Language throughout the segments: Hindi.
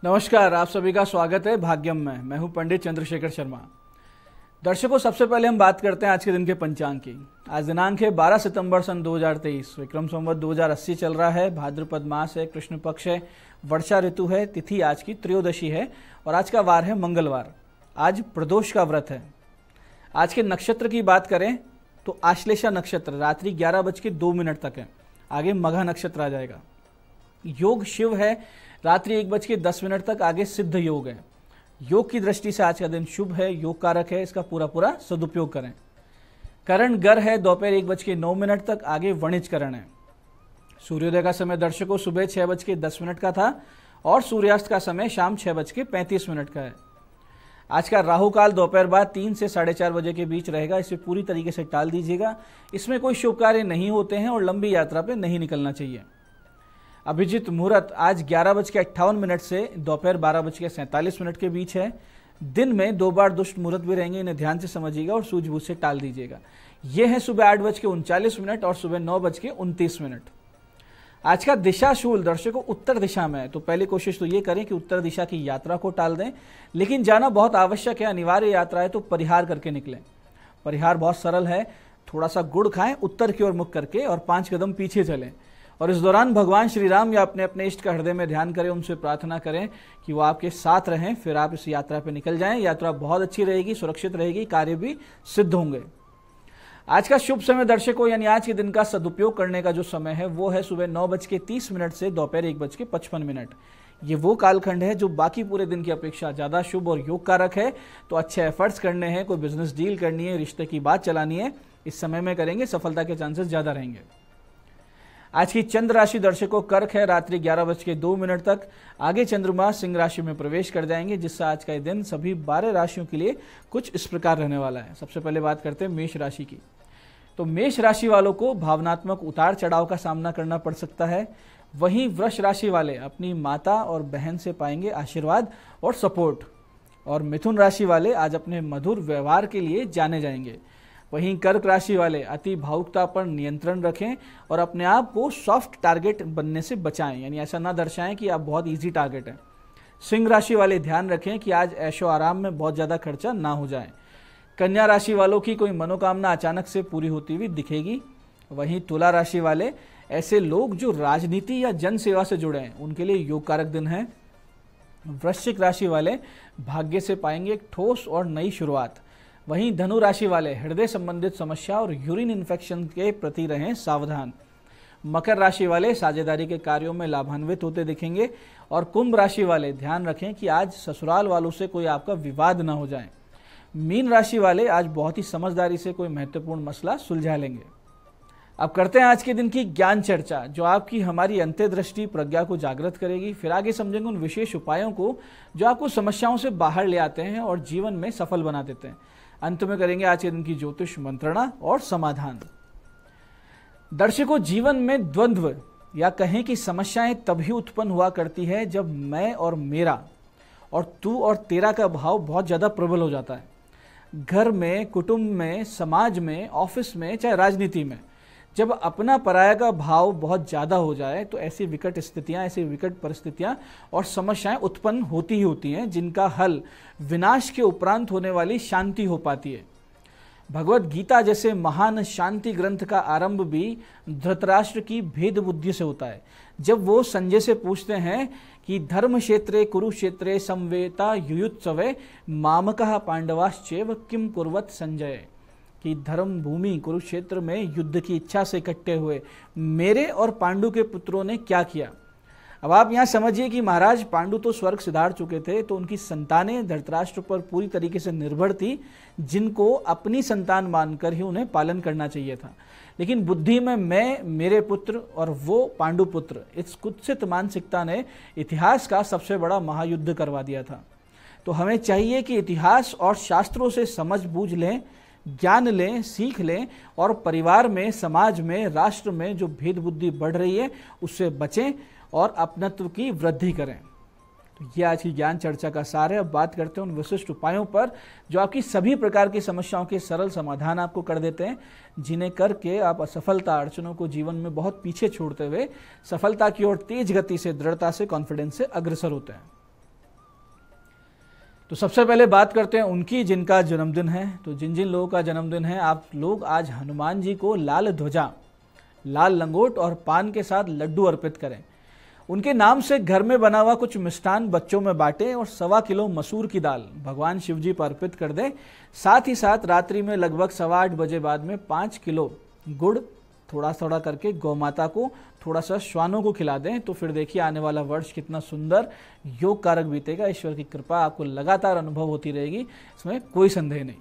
नमस्कार, आप सभी का स्वागत है भाग्यम में। मैं हूं पंडित चंद्रशेखर शर्मा। दर्शकों, सबसे पहले हम बात करते हैं आज के दिन के पंचांग की। आज दिनांक है 12 सितंबर सन 2023। विक्रम संवत 2080 चल रहा है। भाद्रपद मास है, कृष्ण पक्ष है, वर्षा ऋतु है। तिथि आज की त्रयोदशी है और आज का वार है मंगलवार। आज प्रदोष का व्रत है। आज के नक्षत्र की बात करें तो आश्लेषा नक्षत्र रात्रि 11:02 तक है। आगे मघा नक्षत्र आ जाएगा। योग शिव है, रात्रि 1:10 तक। आगे सिद्ध योग है। योग की दृष्टि से आज का दिन शुभ है, योग कारक है। इसका पूरा सदुपयोग करें। करण गर है दोपहर 1:09 तक। आगे वणिज करण है। सूर्योदय का समय दर्शकों सुबह 6:10 का था और सूर्यास्त का समय शाम 6:35 का है। आज का राहु काल दोपहर बाद 3 से 4:30 बजे के बीच रहेगा। इसे पूरी तरीके से टाल दीजिएगा। इसमें कोई शुभ कार्य नहीं होते हैं और लंबी यात्रा पे नहीं निकलना चाहिए। अभिजीत मुहूर्त आज 11:58 से दोपहर 12:47 के बीच है। दिन में 2 बार दुष्ट मुहूर्त भी रहेंगे, इन्हें ध्यान से समझिएगा और सूझबूझ से टाल दीजिएगा। ये है सुबह 8:39 और सुबह 9:29। आज का दिशा शूल दर्शकों उत्तर दिशा में है, तो पहले कोशिश तो ये करें कि उत्तर दिशा की यात्रा को टाल दें। लेकिन जाना बहुत आवश्यक है, अनिवार्य यात्रा है, तो परिहार करके निकलें। परिहार बहुत सरल है। थोड़ा सा गुड़ खाएं उत्तर की ओर मुख करके और 5 कदम पीछे चलें। और इस दौरान भगवान श्री राम या अपने अपने इष्ट का हृदय में ध्यान करें, उनसे प्रार्थना करें कि वो आपके साथ रहें। फिर आप इस यात्रा पर निकल जाएं। यात्रा बहुत अच्छी रहेगी, सुरक्षित रहेगी, कार्य भी सिद्ध होंगे। आज का शुभ समय दर्शकों यानी आज के दिन का सदुपयोग करने का जो समय है वो है सुबह 9:30 से दोपहर 1:55। ये वो कालखंड है जो बाकी पूरे दिन की अपेक्षा ज्यादा शुभ और योग कारक है। तो अच्छे एफर्ट्स करने हैं, कोई बिजनेस डील करनी है, रिश्ते की बात चलानी है, इस समय में करेंगे, सफलता के चांसेस ज्यादा रहेंगे। आज की चंद्र राशि दर्शकों कर्क है, रात्रि 11:02 तक। आगे चंद्रमा सिंह राशि में प्रवेश कर जाएंगे, जिससे आज का दिन सभी 12 राशियों के लिए कुछ इस प्रकार रहने वाला है। सबसे पहले बात करते हैं मेष राशि की। तो मेष राशि वालों को भावनात्मक उतार चढ़ाव का सामना करना पड़ सकता है। वहीं वृष राशि वाले अपनी माता और बहन से पाएंगे आशीर्वाद और सपोर्ट। और मिथुन राशि वाले आज अपने मधुर व्यवहार के लिए जाने जाएंगे। वहीं कर्क राशि वाले अति भावुकता पर नियंत्रण रखें और अपने आप को सॉफ्ट टारगेट बनने से बचाएं, यानी ऐसा ना दर्शाएं कि आप बहुत इजी टारगेट हैं। सिंह राशि वाले ध्यान रखें कि आज ऐशो आराम में बहुत ज्यादा खर्चा ना हो जाए। कन्या राशि वालों की कोई मनोकामना अचानक से पूरी होती हुई दिखेगी। वहीं तुला राशि वाले ऐसे लोग जो राजनीति या जन सेवा से जुड़े हैं उनके लिए योग कारक दिन है। वृश्चिक राशि वाले भाग्य से पाएंगे एक ठोस और नई शुरुआत। वहीं धनु राशि वाले हृदय संबंधित समस्या और यूरिन इन्फेक्शन के प्रति रहें सावधान। मकर राशि वाले साझेदारी के कार्यों में लाभान्वित होते दिखेंगे। और कुंभ राशि वाले ध्यान रखें कि आज ससुराल वालों से कोई आपका विवाद न हो जाए। मीन राशि वाले आज बहुत ही समझदारी से कोई महत्वपूर्ण मसला सुलझा लेंगे। अब करते हैं आज के दिन की ज्ञान चर्चा, जो आपकी हमारी अंतर्दृष्टि प्रज्ञा को जागृत करेगी। फिर आगे समझेंगे उन विशेष उपायों को जो आपको समस्याओं से बाहर ले आते हैं और जीवन में सफल बना देते हैं। अंत में करेंगे आज के दिन की ज्योतिष मंत्रणा और समाधान। दर्शकों, जीवन में द्वंद्व या कहें कि समस्याएं तभी उत्पन्न हुआ करती है जब मैं और मेरा और तू और तेरा का भाव बहुत ज्यादा प्रबल हो जाता है। घर में, कुटुंब में, समाज में, ऑफिस में, चाहे राजनीति में, जब अपना पराया का भाव बहुत ज्यादा हो जाए तो ऐसी विकट स्थितियां, ऐसी विकट परिस्थितियां और समस्याएं उत्पन्न होती ही होती हैं, जिनका हल विनाश के उपरांत होने वाली शांति हो पाती है। भगवत गीता जैसे महान शांति ग्रंथ का आरंभ भी धृतराष्ट्र की भेद बुद्धि से होता है। जब वो संजय से पूछते हैं कि धर्म क्षेत्रे कुरुक्षेत्रे समवेता युयुत्सवे मामकः पांडवाश्चैव किम कुर्वत संजय, कि धर्म भूमि कुरुक्षेत्र में युद्ध की इच्छा से इकट्ठे हुए मेरे और पांडु के पुत्रों ने क्या किया। अब आप यहाँ समझिए कि महाराज पांडु तो स्वर्ग सिधार चुके थे, तो उनकी संतानें धृतराष्ट्र पर पूरी तरीके से निर्भर थी, जिनको अपनी संतान मानकर ही उन्हें पालन करना चाहिए था। लेकिन बुद्धि में मैं, मेरे पुत्र और वो पांडु पुत्र, इस कुत्सित मानसिकता ने इतिहास का सबसे बड़ा महायुद्ध करवा दिया था। तो हमें चाहिए कि इतिहास और शास्त्रों से समझ बूझ लें, ज्ञान लें, सीख लें और परिवार में, समाज में, राष्ट्र में जो भेद बुद्धि बढ़ रही है उससे बचें और अपनत्व की वृद्धि करें। तो ये आज की ज्ञान चर्चा का सार है। अब बात करते हैं उन विशिष्ट उपायों पर जो आपकी सभी प्रकार की समस्याओं के सरल समाधान आपको कर देते हैं, जिन्हें करके आप असफलता, अड़चनों को जीवन में बहुत पीछे छोड़ते हुए सफलता की ओर तेज गति से, दृढ़ता से, कॉन्फिडेंस से अग्रसर होते हैं। तो सबसे पहले बात करते हैं उनकी जिनका जन्मदिन है। तो जिन जिन लोगों का जन्मदिन है, आप लोग आज हनुमान जी को लाल ध्वजा, लाल लंगोट और पान के साथ लड्डू अर्पित करें। उनके नाम से घर में बना हुआ कुछ मिष्ठान बच्चों में बांटें और 1.25 किलो मसूर की दाल भगवान शिव जी पर अर्पित कर दें। साथ ही साथ रात्रि में लगभग 8:15 बजे बाद में 5 किलो गुड़ थोड़ा थोड़ा करके गौ माता को, थोड़ा सा श्वानों को खिला दें। तो फिर देखिए आने वाला वर्ष कितना सुंदर योग कारक बीतेगा। ईश्वर की कृपा आपको लगातार अनुभव होती रहेगी, इसमें कोई संदेह नहीं।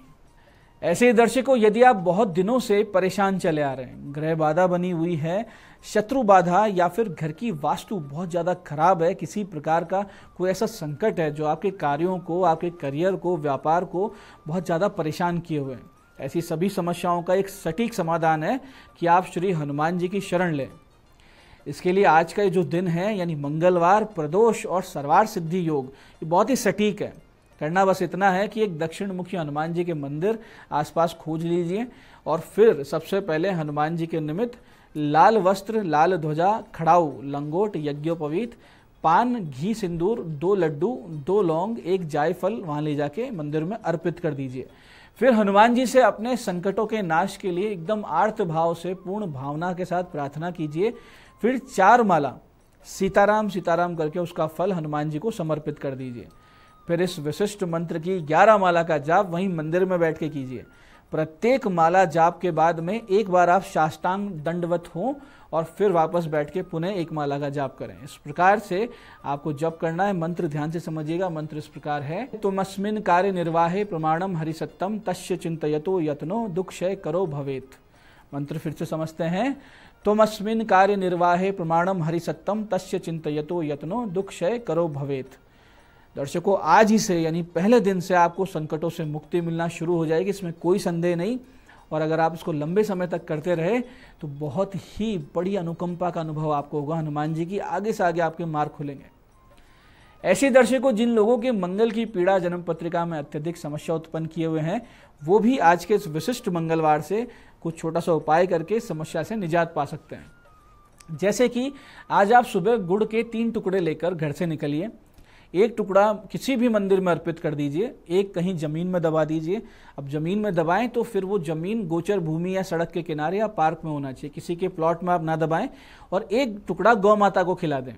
ऐसे ही दर्शकों, यदि आप बहुत दिनों से परेशान चले आ रहे हैं, ग्रह बाधा बनी हुई है, शत्रु बाधा, या फिर घर की वास्तु बहुत ज़्यादा खराब है, किसी प्रकार का कोई ऐसा संकट है जो आपके कार्यों को, आपके करियर को, व्यापार को बहुत ज़्यादा परेशान किए हुए हैं, ऐसी सभी समस्याओं का एक सटीक समाधान है कि आप श्री हनुमान जी की शरण लें। इसके लिए आज का जो दिन है, यानी मंगलवार, प्रदोष और सर्वार्थ सिद्धि योग, ये बहुत ही सटीक है। करना बस इतना है कि एक दक्षिण मुखी हनुमान जी के मंदिर आसपास खोज लीजिए और फिर सबसे पहले हनुमान जी के निमित्त लाल वस्त्र, लाल ध्वजा, खड़ाऊ, लंगोट, यज्ञोपवीत, पान, घी, सिंदूर, 2 लड्डू, 2 लौंग, 1 जायफल वहां ले जाके मंदिर में अर्पित कर दीजिए। फिर हनुमान जी से अपने संकटों के नाश के लिए एकदम आर्त भाव से, पूर्ण भावना के साथ प्रार्थना कीजिए। फिर 4 माला सीताराम सीताराम करके उसका फल हनुमान जी को समर्पित कर दीजिए। फिर इस विशिष्ट मंत्र की 11 माला का जाप वहीं मंदिर में बैठ के कीजिए। प्रत्येक माला जाप के बाद में एक बार आप साष्टांग दंडवत हों और फिर वापस बैठ के पुनः 1 माला का जाप करें। इस प्रकार से आपको जप करना है। मंत्र ध्यान से समझिएगा। मंत्र इस प्रकार है, तुमस्मिन् कार्य निर्वाहे प्रमाणम हरिसत्तम तस्य चिंतयतो यत्नो दुःक्षय करो भवेत। मंत्र फिर से समझते हैं, तुमस्मिन् कार्य निर्वाहे प्रमाणम हरिसत्तम तस्य चिंतयतो यत्नो दुःक्षय करो भवेत। दर्शकों, आज ही से यानी पहले दिन से आपको संकटों से मुक्ति मिलना शुरू हो जाएगी, इसमें कोई संदेह नहीं। और अगर आप इसको लंबे समय तक करते रहे तो बहुत ही बड़ी अनुकंपा का अनुभव आपको होगा। हनुमान जी की आगे से आगे आपके मार्ग खुलेंगे। ऐसे दर्शकों, जिन लोगों के मंगल की पीड़ा जन्म पत्रिका में अत्यधिक समस्या उत्पन्न किए हुए हैं, वो भी आज के इस विशिष्ट मंगलवार से कुछ छोटा सा उपाय करके समस्या से निजात पा सकते हैं। जैसे कि आज आप सुबह गुड़ के 3 टुकड़े लेकर घर से निकलिए। 1 टुकड़ा किसी भी मंदिर में अर्पित कर दीजिए, 1 कहीं जमीन में दबा दीजिए। अब जमीन में दबाएं तो फिर वो जमीन गोचर भूमि या सड़क के किनारे या पार्क में होना चाहिए, किसी के प्लॉट में आप ना दबाएं। और 1 टुकड़ा गौ माता को खिला दें।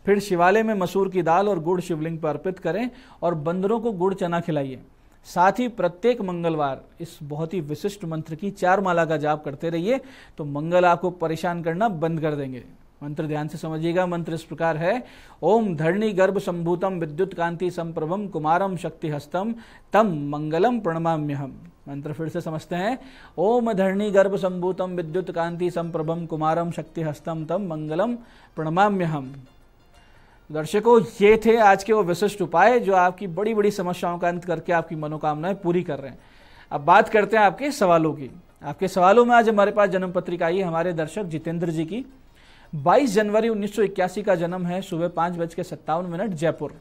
फिर शिवालय में मसूर की दाल और गुड़ शिवलिंग पर अर्पित करें और बंदरों को गुड़ चना खिलाइए। साथ ही प्रत्येक मंगलवार इस बहुत ही विशिष्ट मंत्र की 4 माला का जाप करते रहिए, तो मंगल आपको परेशान करना बंद कर देंगे। मंत्र ध्यान से समझिएगा। मंत्र इस प्रकार है, ओम धरणी गर्भ संभूतम विद्युत कांति संप्रभम कुमारम शक्ति हस्तम तम मंगलम प्रणमाम्यहम। मंत्र फिर से समझते हैं, ओम धरणी गर्भ संभूतम विद्युत कांति संप्रभम कुमारम शक्ति हस्तम तम मंगलम प्रणमाम्यहम। दर्शकों, ये थे आज के वो विशिष्ट उपाय जो आपकी बड़ी बड़ी समस्याओं का अंत करके आपकी मनोकामनाएं पूरी कर रहे हैं। अब बात करते हैं आपके सवालों की। आपके सवालों में आज हमारे पास जन्म पत्रिका आई है हमारे दर्शक जितेंद्र जी की। 22 जनवरी 1981 का जन्म है, सुबह 5:57 जयपुर।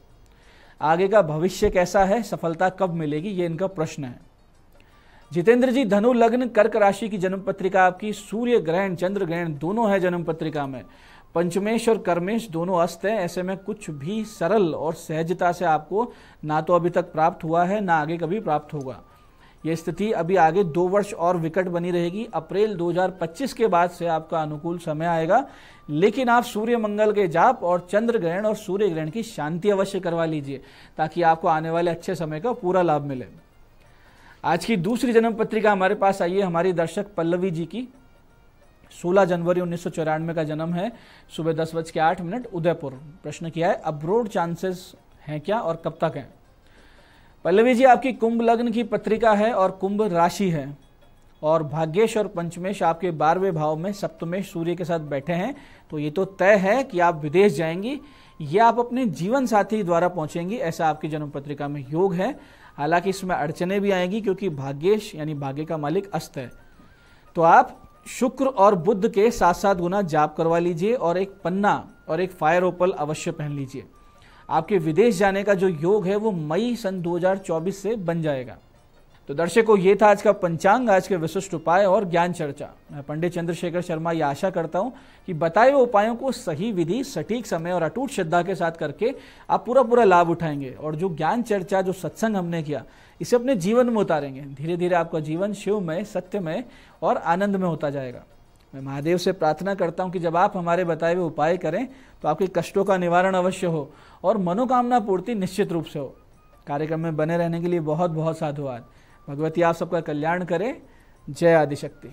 आगे का भविष्य कैसा है, सफलता कब मिलेगी, ये इनका प्रश्न है। जितेंद्र जी, धनु लग्न कर्क राशि की जन्म पत्रिका आपकी। सूर्य ग्रहण चंद्र ग्रहण दोनों है जन्म पत्रिका में। पंचमेश और कर्मेश दोनों अस्त है। ऐसे में कुछ भी सरल और सहजता से आपको ना तो अभी तक प्राप्त हुआ है, ना आगे कभी प्राप्त होगा। यह स्थिति अभी आगे 2 वर्ष और विकट बनी रहेगी। अप्रैल 2025 के बाद से आपका अनुकूल समय आएगा, लेकिन आप सूर्य मंगल के जाप और चंद्र ग्रहण और सूर्य ग्रहण की शांति अवश्य करवा लीजिए, ताकि आपको आने वाले अच्छे समय का पूरा लाभ मिले। आज की दूसरी जन्म पत्रिका हमारे पास आई है हमारी दर्शक पल्लवी जी की। 16 जनवरी 1994 का जन्म है, सुबह 10:08 उदयपुर। प्रश्न किया है, अब्रोड चांसेस हैं क्या और कब तक हैं? पल्लवी जी, आपकी कुंभ लग्न की पत्रिका है और कुंभ राशि है, और भाग्येश और पंचमेश आपके 12वें भाव में सप्तमेश सूर्य के साथ बैठे हैं। तो ये तो तय है कि आप विदेश जाएंगी या आप अपने जीवन साथी द्वारा पहुंचेंगी, ऐसा आपकी जन्म पत्रिका में योग है। हालांकि इसमें अड़चने भी आएंगी, क्योंकि भाग्येश यानी भाग्य का मालिक अस्त है। तो आप शुक्र और बुध के 7-7 गुना जाप करवा लीजिए और एक पन्ना और एक फायर ओपल अवश्य पहन लीजिए। आपके विदेश जाने का जो योग है वो मई सन 2024 से बन जाएगा। तो दर्शकों, ये था आज का पंचांग, आज के विशिष्ट उपाय और ज्ञान चर्चा। मैं पंडित चंद्रशेखर शर्मा ये आशा करता हूं कि बताए हुए उपायों को सही विधि, सटीक समय और अटूट श्रद्धा के साथ करके आप पूरा लाभ उठाएंगे और जो ज्ञान चर्चा, जो सत्संग हमने किया, इसे अपने जीवन में उतारेंगे। धीरे धीरे आपका जीवन शिवमय, सत्यमय और आनंद में होता जाएगा। मैं महादेव से प्रार्थना करता हूं कि जब आप हमारे बताए हुए उपाय करें तो आपके कष्टों का निवारण अवश्य हो और मनोकामना पूर्ति निश्चित रूप से हो। कार्यक्रम में बने रहने के लिए बहुत बहुत साधुवाद। भगवती आप सबका कल्याण करे। जय आदिशक्ति।